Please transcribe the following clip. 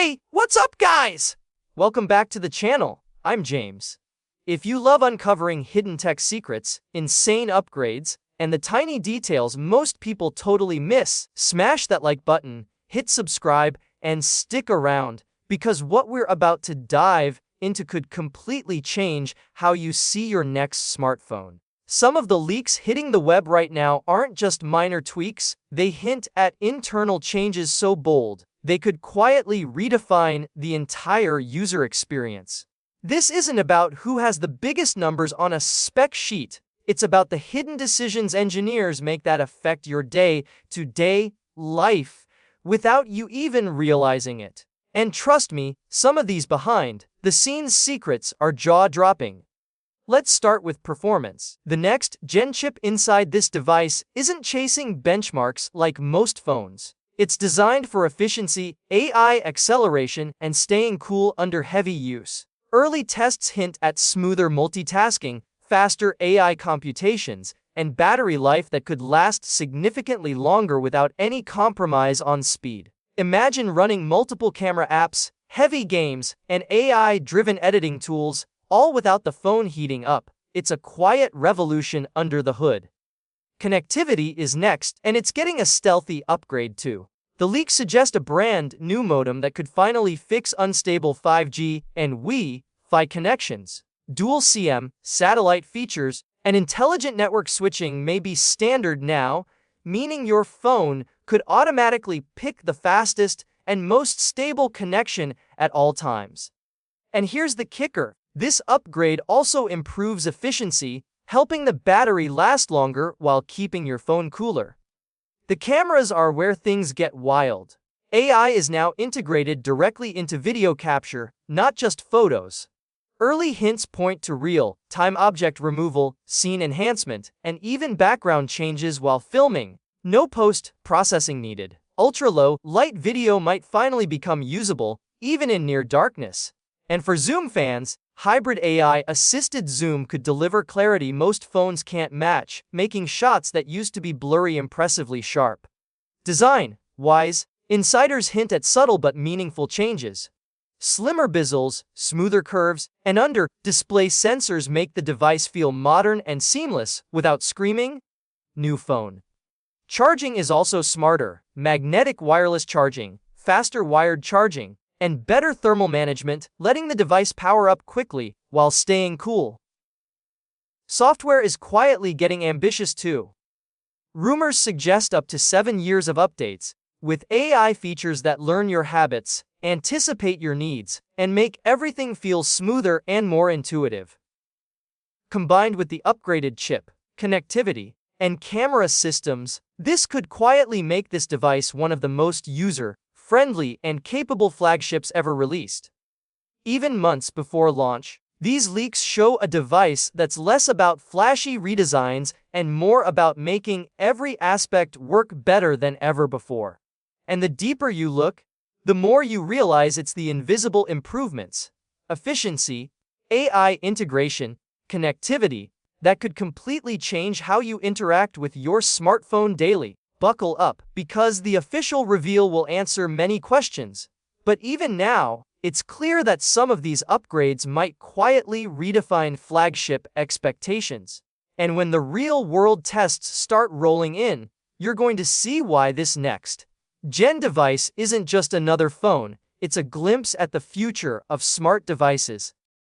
Hey, what's up, guys? Welcome back to the channel. I'm James. If you love uncovering hidden tech secrets, insane upgrades, and the tiny details most people totally miss, smash that like button, hit subscribe, and stick around, because what we're about to dive into could completely change how you see your next smartphone. Some of the leaks hitting the web right now aren't just minor tweaks, they hint at internal changes so bold they could quietly redefine the entire user experience. This isn't about who has the biggest numbers on a spec sheet. It's about the hidden decisions engineers make that affect your day-to-day life without you even realizing it. And trust me, some of these behind-the-scenes secrets are jaw-dropping. Let's start with performance. The next-gen chip inside this device isn't chasing benchmarks like most phones. It's designed for efficiency, AI acceleration, and staying cool under heavy use. Early tests hint at smoother multitasking, faster AI computations, and battery life that could last significantly longer without any compromise on speed. Imagine running multiple camera apps, heavy games, and AI-driven editing tools, all without the phone heating up. It's a quiet revolution under the hood. Connectivity is next, and it's getting a stealthy upgrade too. The leaks suggest a brand new modem that could finally fix unstable 5G and Wi-Fi connections. Dual SIM, satellite features, and intelligent network switching may be standard now, meaning your phone could automatically pick the fastest and most stable connection at all times. And here's the kicker. This upgrade also improves efficiency, helping the battery last longer while keeping your phone cooler. The cameras are where things get wild. AI is now integrated directly into video capture, not just photos. Early hints point to real-time object removal, scene enhancement, and even background changes while filming. No post-processing needed. Ultra-low light video might finally become usable, even in near darkness. And for zoom fans, hybrid AI-assisted zoom could deliver clarity most phones can't match, making shots that used to be blurry impressively sharp. Design-wise, insiders hint at subtle but meaningful changes. Slimmer bezels, smoother curves, and under-display sensors make the device feel modern and seamless without screaming. New phone. Charging is also smarter. Magnetic wireless charging, faster wired charging, and better thermal management, letting the device power up quickly while staying cool. Software is quietly getting ambitious too. Rumors suggest up to 7 years of updates, with AI features that learn your habits, anticipate your needs, and make everything feel smoother and more intuitive. Combined with the upgraded chip, connectivity, and camera systems, this could quietly make this device one of the most user-friendly and capable flagships ever released. Even months before launch, these leaks show a device that's less about flashy redesigns and more about making every aspect work better than ever before. And the deeper you look, the more you realize it's the invisible improvements, efficiency, AI integration, connectivity, that could completely change how you interact with your smartphone daily. Buckle up, because the official reveal will answer many questions. But even now, it's clear that some of these upgrades might quietly redefine flagship expectations. And when the real-world tests start rolling in, you're going to see why this next-gen device isn't just another phone, it's a glimpse at the future of smart devices.